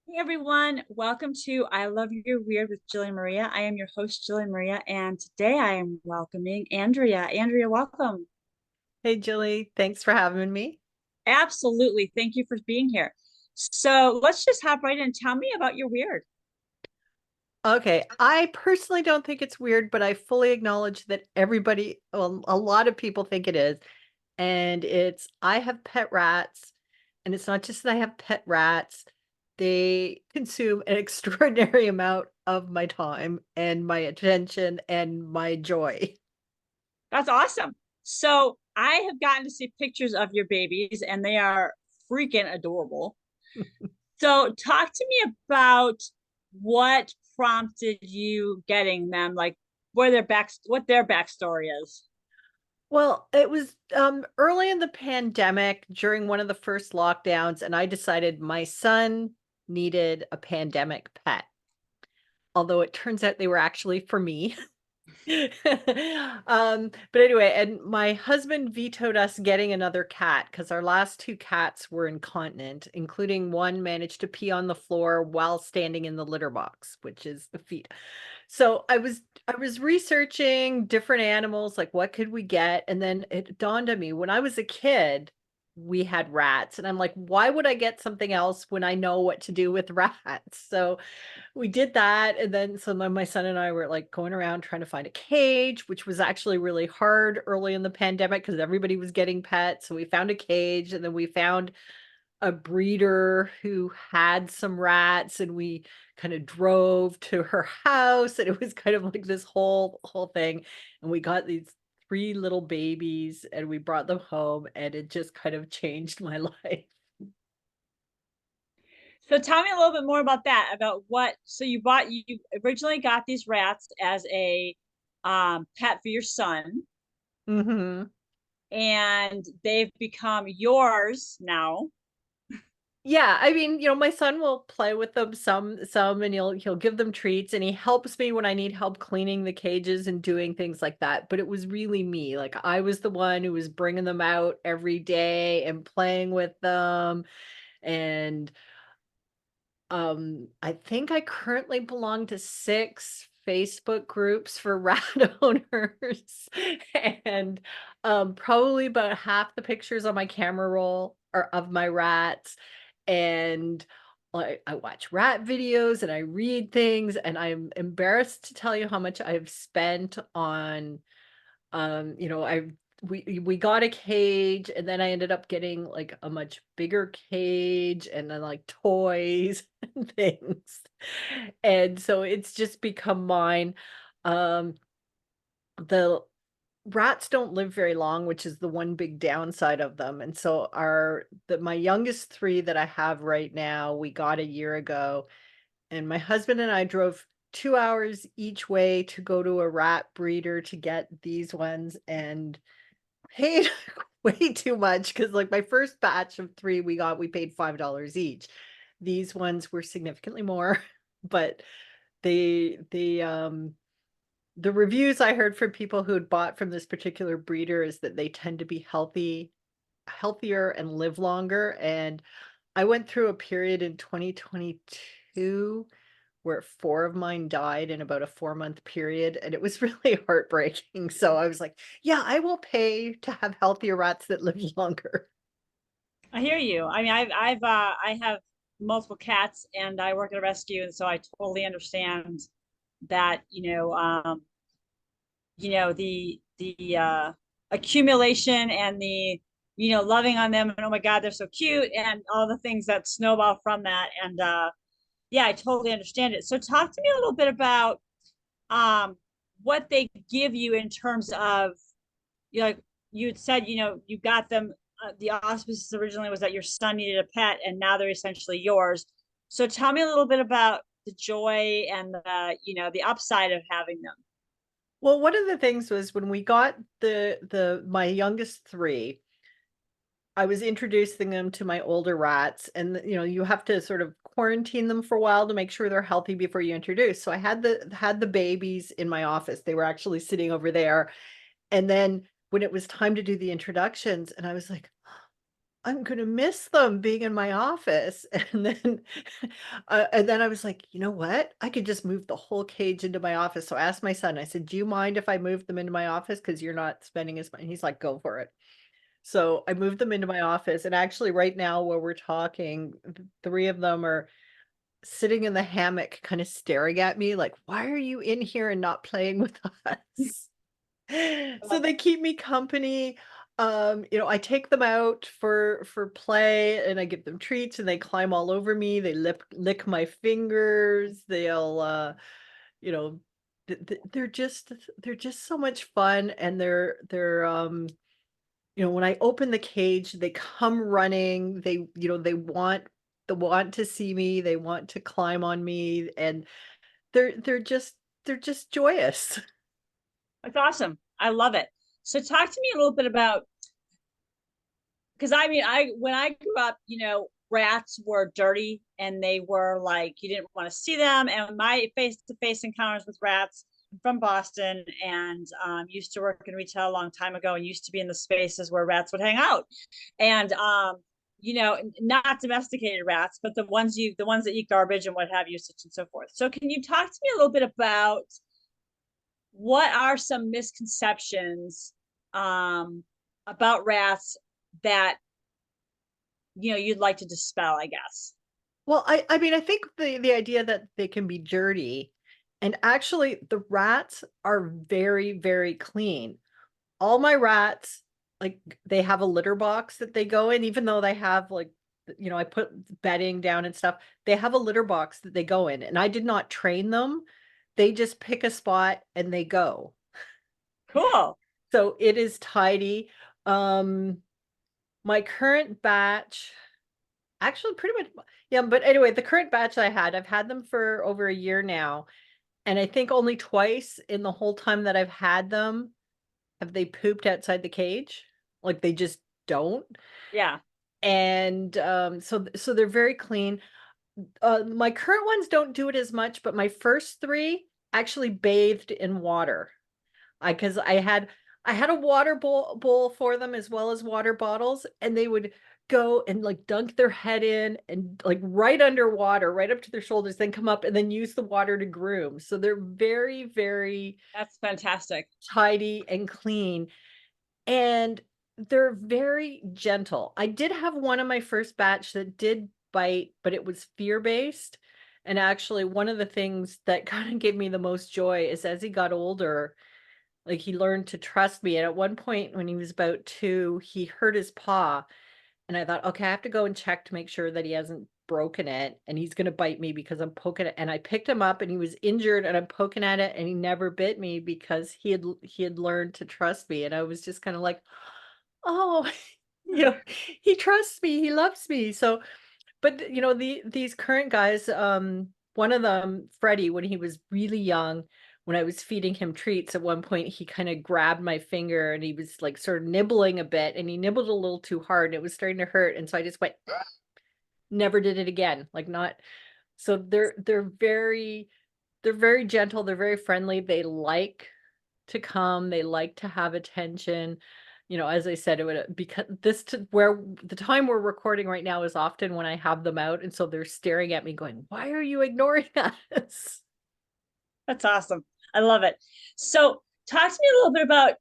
Hey everyone, welcome to I Love Your Weird with Jillian Maria. I am your host, Jillian Maria, and today I am welcoming Andrea. Andrea, welcome. Hey, Julie, thanks for having me. Absolutely. Thank you for being here. So let's just hop right in. Tell me about your weird. Okay, I personally don't think it's weird, but I fully acknowledge that a lot of people think it is. And I have pet rats, and it's not just that I have pet rats, they consume an extraordinary amount of my time and my attention and my joy. That's awesome. So I have gotten to see pictures of your babies, and they are freaking adorable. So talk to me about what prompted you getting them, like what their backstory is. Well, it was early in the pandemic during one of the first lockdowns, and I decided my son needed a pandemic pet. Although it turns out they were actually for me. But anyway, and my husband vetoed us getting another cat because our last 2 cats were incontinent, including one managed to pee on the floor while standing in the litter box, which is a feat. So I was researching different animals, like what could we get? And then it dawned on me when I was a kid, we had rats. And I'm like, why would I get something else when I know what to do with rats? So we did that, and then my son and I were, like, going around trying to find a cage, which was actually really hard early in the pandemic because everybody was getting pets, so we found a cage, and then we found a breeder who had some rats, and we kinda drove to her house, and it was kind of like this whole thing, and we got these 3 little babies, and we brought them home, and it just kind of changed my life. So tell me a little bit more about that, about so you originally got these rats as a pet for your son, Mhm. and they've become yours now. Yeah, I mean, my son will play with them some, and he'll give them treats, and he helps me when I need help cleaning the cages and doing things like that, but it was really me, like, I was the one who was bringing them out every day and playing with them, and, I think I currently belong to 6 Facebook groups for rat owners, and, probably about half the pictures on my camera roll are of my rats, and I watch rat videos and I read things, and I'm embarrassed to tell you how much I've spent on, I we got a cage, and then I ended up getting, like, a much bigger cage and then, like, toys and things, and so it's just become mine. Um, the rats don't live very long, which is the one big downside of them, and so my youngest 3 that I have right now, we got a year ago, and my husband and I drove 2 hours each way to go to a rat breeder to get these ones, and paid way too much because, like, my first batch of 3 we paid $5 each. These ones were significantly more, but the reviews I heard from people who had bought from this particular breeder is that they tend to be healthier and live longer, and I went through a period in 2022 where 4 of mine died in about a 4-month period, and it was really heartbreaking, so I was like, "Yeah, I will pay to have healthier rats that live longer." I hear you. I mean, I have multiple cats, and I work at a rescue, and so I totally understand that. The accumulation and the loving on them, and oh my God, they're so cute, and all the things that snowball from that. And yeah, I totally understand it. So talk to me a little bit about what they give you in terms of, like you had said, you got them. The auspices originally was that your son needed a pet, and now they're essentially yours. So tell me a little bit about the joy and the upside of having them. Well, one of the things was when we got the my youngest 3, I was introducing them to my older rats, and, you have to sort of quarantine them for a while to make sure they're healthy before you introduce, so I had the babies in my office, they were actually sitting over there, and then when it was time to do the introductions, and I was like, I'm gonna miss them being in my office. And then I was like, you know what? I could just move the whole cage into my office. So I asked my son, I said, do you mind if I move them into my office? Because you're not spending as much. And he's like, go for it. So I moved them into my office. And actually, right now, while we're talking, three of them are sitting in the hammock, kind of staring at me like, why are you in here and not playing with us? I So love they it. keep me company. I take them out for play and I give them treats and they climb all over me. They lick my fingers. They'll you know, they're just so much fun and when I open the cage, they come running. They want to see me. They want to climb on me and they're just joyous. It's awesome. I love it. So talk to me a little bit about, because I mean, I when I grew up, rats were dirty and they were like you didn't want to see them. And my face-to-face encounters with rats, I'm from Boston and used to work in retail a long time ago and used to be in the spaces where rats would hang out. And not domesticated rats, but the ones that eat garbage and what have you, such and so forth. So can you talk to me a little bit about what are some misconceptions about rats that you'd like to dispel, I guess? Well, I mean, I think the idea that they can be dirty, and actually the rats are very, very clean. All my rats, like, they have a litter box that they go in, even though they have, like, I put bedding down and stuff, they have a litter box that they go in, and I did not train them. They just pick a spot and they go. Cool. So it is tidy. Um, my current batch actually, pretty much yeah, but anyway, the current batch I've had them for over a year now, and I think only twice in the whole time that I've had them have they pooped outside the cage. Like, they just don't, Yeah. and, so they're very clean. My current ones don't do it as much, but my first 3 actually bathed in water. I 'Cause I had a water bowl for them as well as water bottles, and they would go and, like, dunk their head in and, like, right underwater, right up to their shoulders, then come up and then use the water to groom. So they're very, very That's fantastic. tidy and clean, and they're very gentle. I did have one of my first batch that did bite, but it was fear-based, and actually one of the things that kinda gave me the most joy is as he got older, like, he learned to trust me, and at one point when he was about 2, he hurt his paw, and I thought, "Okay, I have to go and check to make sure that he hasn't broken it, and he's gonna bite me because I'm poking it," and I picked him up, and he was injured, and I'm poking at it, and he never bit me because he had learned to trust me, and I was just kinda like, "Oh, you know, he trusts me, he loves me." So but, these current guys, one of them, Freddie, when he was really young, when I was feeding him treats, at one point, he kinda grabbed my finger and he was, like, sort of nibbling a bit, and he nibbled a little too hard, and it was starting to hurt, and so I just went, never did it again, like, not so they're very gentle, they're very friendly, they like to come, they like to have attention. As I said, it would because this to where the time we're recording right now is often when I have them out, and so they're staring at me going, "Why are you ignoring us?" That's awesome. I love it. So talk to me a little bit about,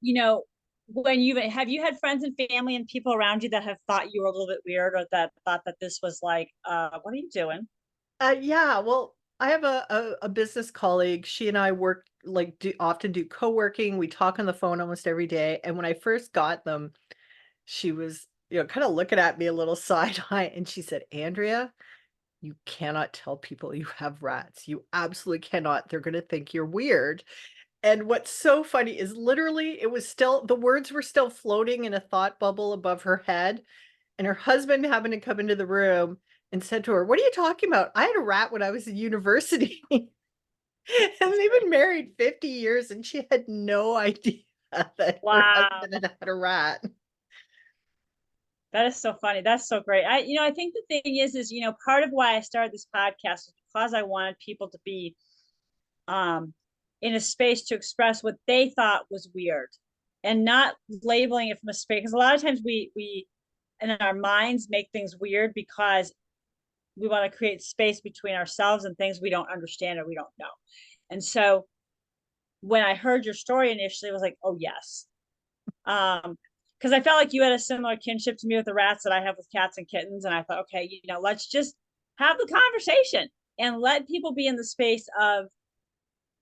when you had friends and family and people around you that have thought you were a little bit weird or that thought that this was like, what are you doing? Yeah, well, I have a business colleague. She and I work like often do co-working. We talk on the phone almost every day. And when I first got them, she was, kind of looking at me a little side eye, and she said, "Andrea, you cannot tell people you have rats. You absolutely cannot. They're going to think you're weird." And what's so funny is literally the words were still floating in a thought bubble above her head. And her husband happened to come into the room and said to her, "What are you talking about? I had a rat when I was in university." And That's they've great. been married 50 years and she had no idea that her Wow. husband had a rat. That is so funny. That's so great. I think the thing is, part of why I started this podcast is because I wanted people to be um, in a space to express what they thought was weird and not labeling it from a space. Because a lot of times we and our minds make things weird because we want to create space between ourselves and things we don't understand or we don't know. And so when I heard your story initially, I was like, oh yes. Because I felt like you had a similar kinship to me with the rats that I have with cats and kittens. And I thought, okay, let's just have the conversation and let people be in the space of,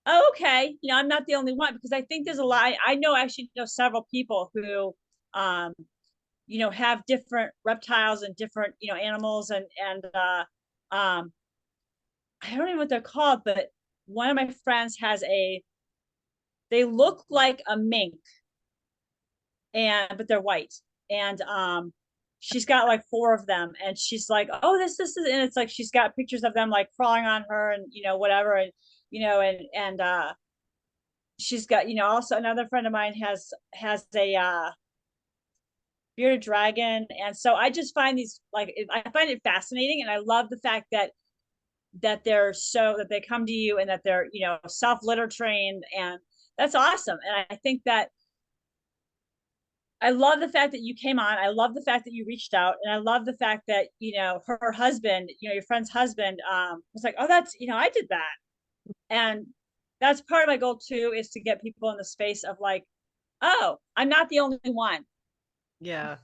oh, okay, I'm not the only one, because I think there's a lot. I know, actually know several people who um have different reptiles and different, animals, and I don't know what they're called, but one of my friends has they look like a mink, but they're white. And she's got like four of them, and she's like, oh, this is, and it's like she's got pictures of them like crawling on her and whatever, and she's got, also another friend of mine has a bearded dragon. And so I just find these, like, I find it fascinating, and I love the fact that they come to you, and that they're, self litter trained, and that's awesome. And I think that I love the fact that you came on. I love the fact that you reached out, and I love the fact that her husband, your friend's husband, was like, oh, that's, I did that. And that's part of my goal too, is to get people in the space of like, oh, I'm not the only one. Yeah.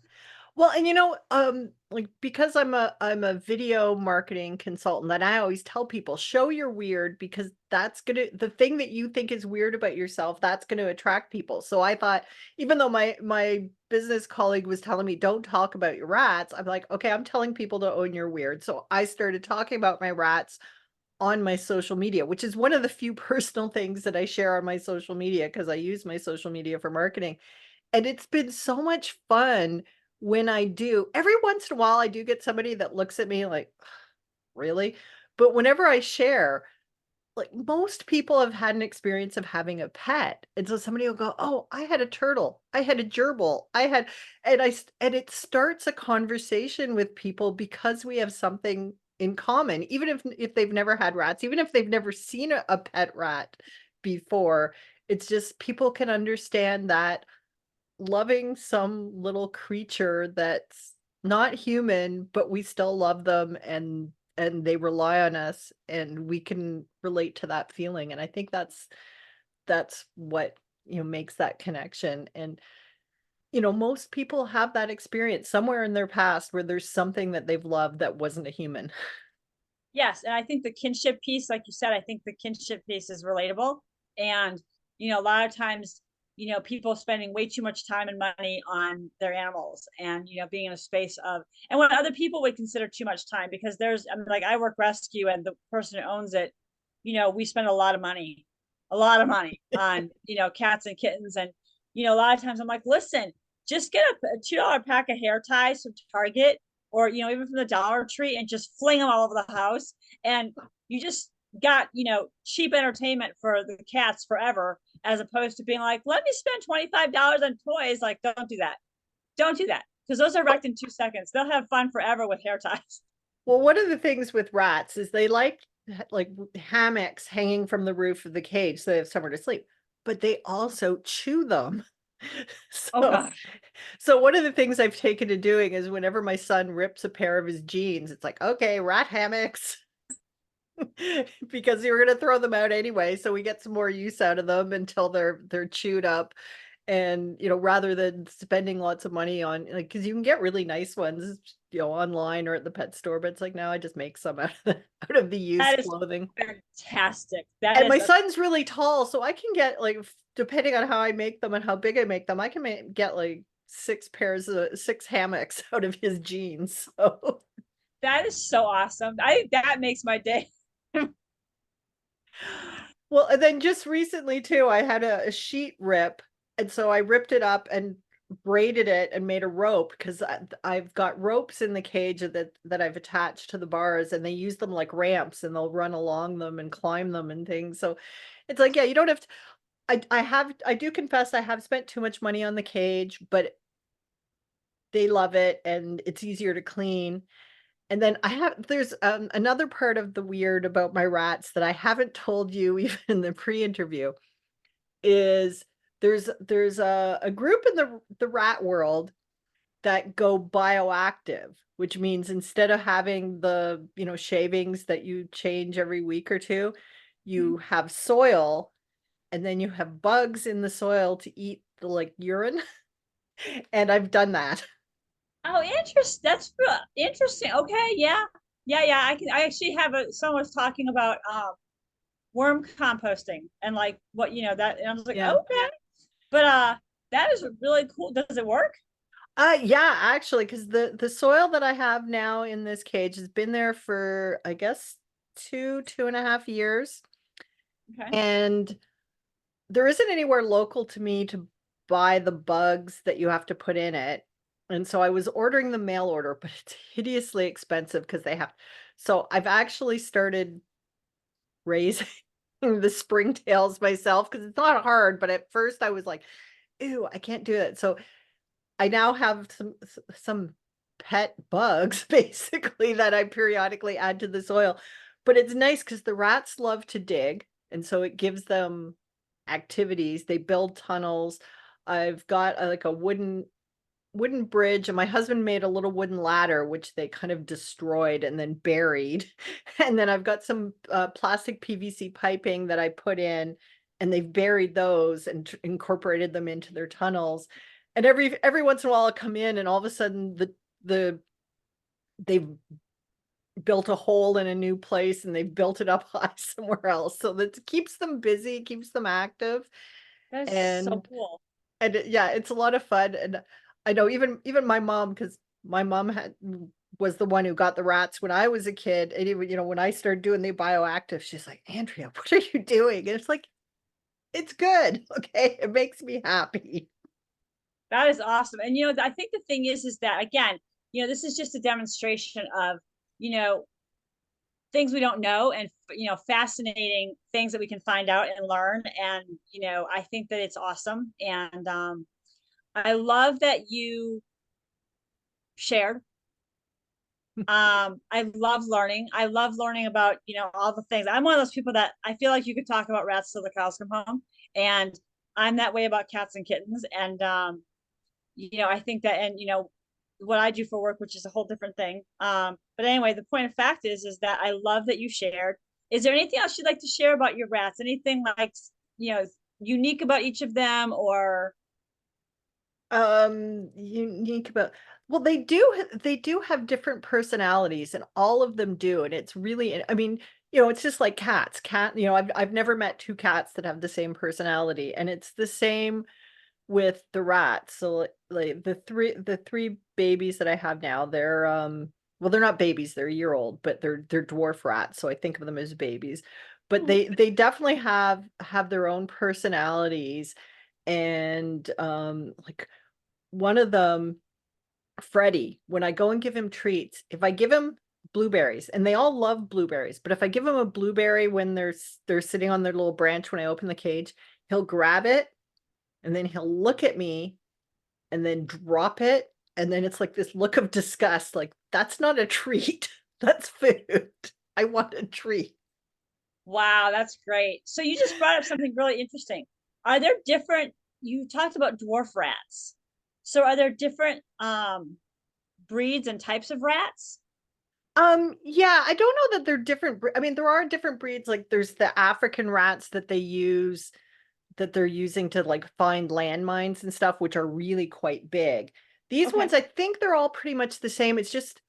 Well, and like, because I'm a video marketing consultant, and I always tell people, show your weird, because that's the thing that you think is weird about yourself, that's gonna attract people. So I thought, even though my business colleague was telling me, don't talk about your rats, I'm like, okay, I'm telling people to own your weird. So I started talking about my rats on my social media, which is one of the few personal things that I share on my social media, because I use my social media for marketing. And it's been so much fun when I do. Every once in a while, I do get somebody that looks at me like, really? But whenever I share, like, most people have had an experience of having a pet. And so somebody will go, oh, I had a turtle. I had a gerbil. And it starts a conversation with people because we have something in common, even if they've never had rats, even if they've never seen a pet rat before. It's just people can understand that loving some little creature that's not human, but we still love them, and they rely on us, and we can relate to that feeling. And I think that's what, makes that connection. And most people have that experience somewhere in their past where there's something that they've loved that wasn't a human. Yes, and I think the kinship piece, like you said, I think the kinship piece is relatable. And a lot of times, people spending way too much time and money on their animals, and being in a space of, and what other people would consider too much time, because I mean, like, I work rescue, and the person who owns it, we spend a lot of money on cats and kittens. And a lot of times I'm like, listen, just get a $2 pack of hair ties from Target, or even from the Dollar Tree, and just fling them all over the house, and you just got cheap entertainment for the cats forever, as opposed to being like, let me spend $25 on toys. Like, don't do that, because those are wrecked in 2 seconds. They'll have fun forever with hair ties. Well, one of the things with rats is they like hammocks hanging from the roof of the cage so they have somewhere to sleep, but they also chew them. Oh So gosh. so one of the things I've taken to doing is, whenever my son rips a pair of his jeans, it's like, okay, rat hammocks. Because you were gonna throw them out anyway, so we get some more use out of them until they're chewed up. And, rather than spending lots of money on, like, because you can get really nice ones, online or at the pet store, but it's like, now I just make some out of the used That is clothing. fantastic. That And my is a son's really tall, so I can get, like, depending on how I make them and how big I make them, I can get like 6 hammocks out of his jeans. So, that is so awesome. That makes my day. well, and then just recently too, I had a sheet rip, and so I ripped it up and braided it and made a rope, because I've got ropes in the cage that I've attached to the bars, and they use them like ramps, and they'll run along them and climb them and things. So it's like, yeah, you don't have to. I do confess I have spent too much money on the cage, but they love it, and it's easier to clean. And then there's another part of the weird about my rats that I haven't told you even in the pre-interview, is there's a group in the rat world that go bioactive, which means instead of having the, shavings that you change every week or two, Mhm. you have soil and then you have bugs in the soil to eat the like urine. And I've done that. Oh, interesting. That's interesting. Okay, yeah, yeah. I actually have someone was talking about worm composting and like what that, and I was like, Yeah. okay, but that is really cool. Does it work? Yeah, actually, because the soil that I have now in this cage has been there for, I guess, 2.5 years. Okay. And there isn't anywhere local to me to buy the bugs that you have to put in it. And so I was ordering the mail order, but it's hideously expensive because they have. So I've actually started raising the springtails myself because it's not hard. But at first I was like, ew, I can't do it. So I now have some pet bugs basically that I periodically add to the soil. But it's nice because the rats love to dig, and so it gives them activities. They build tunnels. I've got like a wooden bridge, and my husband made a little wooden ladder which they kind of destroyed and then buried. And then I've got some plastic PVC piping that I put in, and they've buried those and incorporated them into their tunnels. And every once in a while I'll come in and all of a sudden the they've built a hole in a new place and they've built it up high somewhere else, so that keeps them busy, keeps them active. That is so and cool. yeah, it's a lot of fun. And I know even my mom, because my mom was the one who got the rats when I was a kid. And even, when I started doing the bioactive, she's like, Andrea, what are you doing? And it's like, it's good. Okay. It makes me happy. That is awesome. And I think the thing is that again, this is just a demonstration of, you know, things we don't know, and fascinating things that we can find out and learn. And I think that it's awesome. And I love that you shared. I love learning about all the things. I'm one of those people that I feel like you could talk about rats till the cows come home, and I'm that way about cats and kittens. And I think that, and what I do for work, which is a whole different thing. But anyway, the point of fact is that I love that you shared. Is there anything else you'd like to share about your rats? Anything like you know unique about each of them, or Unique about, well, they do have different personalities, and all of them do. And it's really, I mean, it's just like cats. I've never met two cats that have the same personality, and it's the same with the rats. So like the three babies that I have now, they're well, they're not babies, they're a year old, but they're dwarf rats, so I think of them as babies. But they definitely have their own personalities. And like one of them, Freddie, when I go and give him treats, if I give him blueberries, and they all love blueberries, but if I give him a blueberry when they're sitting on their little branch when I open the cage, he'll grab it and then he'll look at me and then drop it. And then it's like this look of disgust, like, that's not a treat. That's food. I want a treat. wow, that's great. So you just brought up something really interesting. Are there different? You talked about dwarf rats. So are there different breeds and types of rats? Yeah, I don't know that they're different. I mean, there are different breeds. Like there's the African rats that they're using to like find landmines and stuff, which are really quite big. These Okay. ones, I think they're all pretty much the same. It's just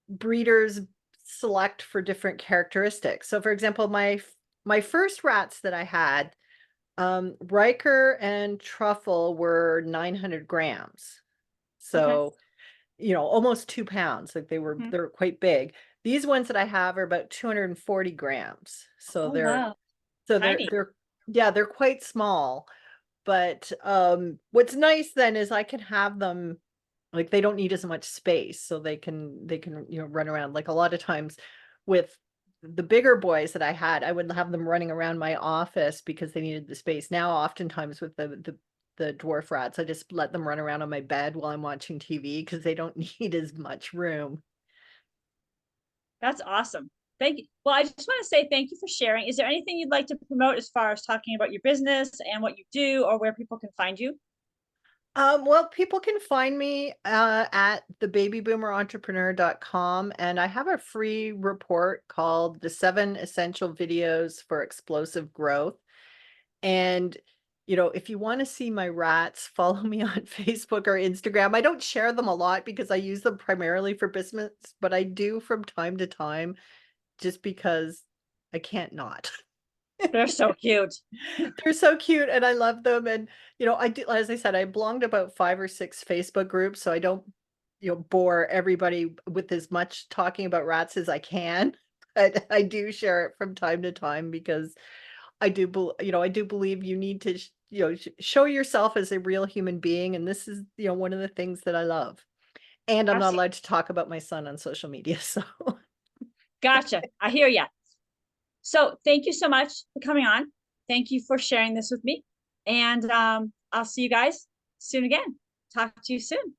breeders select for different characteristics. So for example, my first rats that I had, Riker and Truffle were 900 grams. Okay. So, almost 2 pounds. Like Mhm. they're quite big. These ones that I have are about 240 grams. So Oh they're wow, so they're tiny. they're yeah, they're quite small. But what's nice then is I can have them, like, they don't need as much space, so they can run around. Like a lot of times with the bigger boys that I had, I would have them running around my office because they needed the space. Now oftentimes with the dwarf rats, I just let them run around on my bed while I'm watching TV because they don't need as much room. That's awesome. Thank you. Well, I just want to say thank you for sharing. Is there anything you'd like to promote as far as talking about your business and what you do, or where people can find you? Well, people can find me at thebabyboomerentrepreneur.com, and I have a free report called The 7 Essential Videos for Explosive Growth. And, if you want to see my rats, follow me on Facebook or Instagram. I don't share them a lot because I use them primarily for business, but I do from time to time just because I can't not. They're so cute. They're so cute and I love them. And, I do, as I said, I belong to about 5 or 6 Facebook groups, so I don't, bore everybody with as much talking about rats as I can. But I do share it from time to time because I do believe you need to, show yourself as a real human being. And this is, one of the things that I love. And I'm not Absolutely. allowed to talk about my son on social media. So Gotcha. I hear ya. So thank you so much for coming on. Thank you for sharing this with me. And I'll see you guys soon again. Talk to you soon.